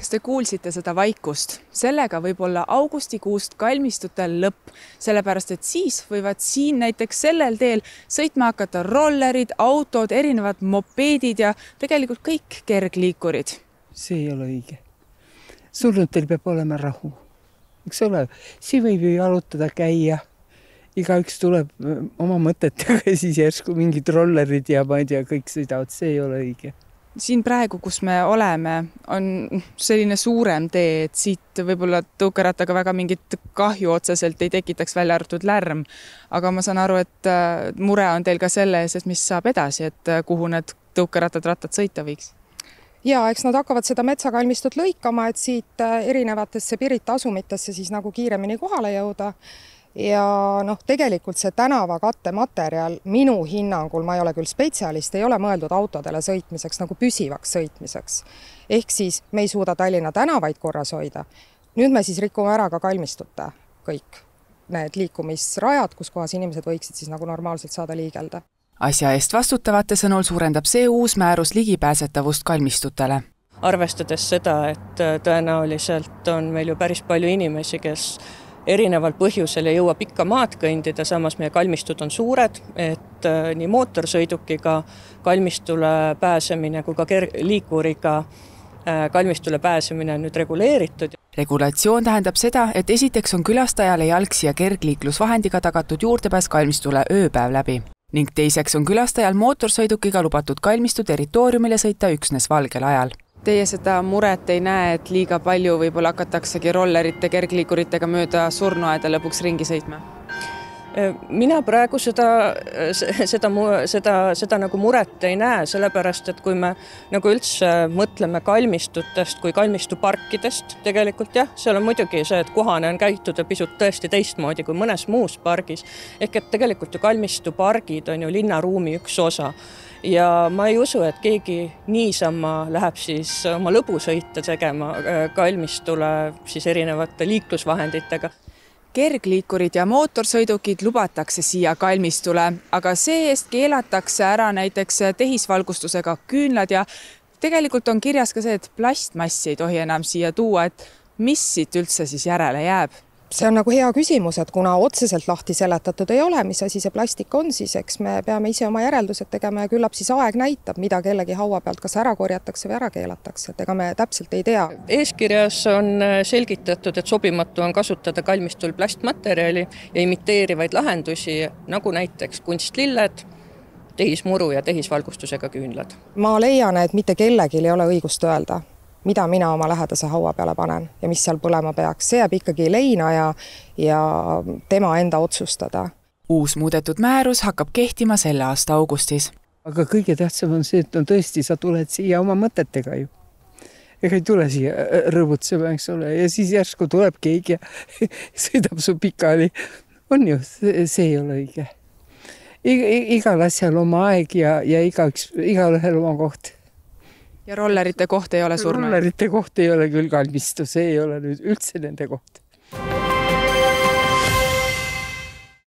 Kas te kuulsite seda vaikust? Sellega võib olla augustikuust kalmistutel lõpp, sellepärast et siis võivad siin näiteks sellel teel sõitma hakata rollerid, autod, erinevad mopeedid ja tegelikult kõik kergliikurid. See ei ole õige. Surnutel peab olema rahu. Eks ole, siin võib ju jalutada käia. Igaüks tuleb oma mõtetega ja siis järsku mingid rollerid ja ma ei tea, kõik sõidavad. See ei ole õige. Siin praegu, kus me oleme, on selline suurem tee, et siit võib-olla tõukerattaga väga mingit kahju otseselt ei tekitaks, välja arvatud lärm. Aga ma saan aru, et mure on teil ka selles, et mis saab edasi, et kuhu need tõukerattad, rattad sõita võiks. Ja eks nad hakkavad seda metsakalmistut lõikama, et siit erinevatesse Pirita asumitesse siis nagu kiiremini kohale jõuda. Ja tegelikult see tänava kattematerjal minu hinnangul, ma ei ole küll spetsialist, ei ole mõeldud autodele sõitmiseks nagu püsivaks sõitmiseks. Ehk siis me ei suuda Tallinna tänavaid korras hoida. Nüüd me siis rikume ära ka kalmistute kõik need liikumisrajad, kus kohas inimesed võiksid siis nagu normaalselt saada liigelda. Asja eest vastutavate sõnul suurendab see uus määrus ligipääsetavust kalmistutele. Arvestades seda, et tõenäoliselt on meil ju päris palju inimesi, kes erineval põhjusel ei jõua pikka maad kõndida, samas meie kalmistud on suured, et nii mootorsõidukiga kalmistule pääsemine kui ka liikuriga kalmistule pääsemine on nüüd reguleeritud. Regulatsioon tähendab seda, et esiteks on külastajale jalgsi ja kergliiklusvahendiga tagatud juurdepääs kalmistule ööpäev läbi. Ning teiseks on külastajal mootorsõidukiga lubatud kalmistu territooriumile sõita üksnes valgel ajal. Teie seda muret ei näe, et liiga palju võib-olla hakataksegi rollerite, kergliikuritega mööda surnuaeda lõpuks ringi sõitma? Mina praegu seda nagu muret ei näe, sellepärast, et kui me nagu üldse mõtleme kalmistutest kui kalmistuparkidest, tegelikult jah, seal on muidugi see, et kohane on käituda pisut tõesti teistmoodi kui mõnes muus pargis. Ehk et tegelikult ju kalmistupargid on ju linnaruumi üks osa. Ja ma ei usu, et keegi niisama läheb siis oma lõbusõite tegema kalmistule siis erinevate liiklusvahenditega. Kergliikurid ja mootorsõidukid lubatakse siia kalmistule, aga see-eest keelatakse ära näiteks tehisvalgustusega küünlad ja tegelikult on kirjas ka see, et plastmassi ei tohi enam siia tuua, et mis siit üldse siis järele jääb? See on nagu hea küsimus, et kuna otseselt lahti seletatud ei ole, mis asi see plastik on, siis eks me peame ise oma järeldused tegema ja küllap siis aeg näitab, mida kellegi haua pealt kas ära korjatakse või ära keelatakse, et ega me täpselt ei tea. Eeskirjas on selgitatud, et sobimatu on kasutada kalmistul plastmaterjali ja imiteerivaid lahendusi, nagu näiteks kunstlilled, tehismuru ja tehisvalgustusega küünlad. Ma leian, et mitte kellelgi ei ole õigust öelda, mida mina oma lähedase haua peale panen ja mis seal põlema peaks. See jääb ikkagi leina ja tema enda otsustada. Uus muudetud määrus hakkab kehtima selle aasta augustis. Aga kõige tähtsam on see, et tõesti sa tuled siia oma mõtetega ju. Ega ei tule siia rõõvutsema, eks ole, ja siis järsku tuleb keegi ja sõidab su pikali. On ju, see ei ole õige. Igal asjal oma aeg ja igalühel oma koht. Ja rollerite koht ei ole surnud? Rollerite koht ei ole küll kalmistu, see ei ole nüüd üldse nende koht.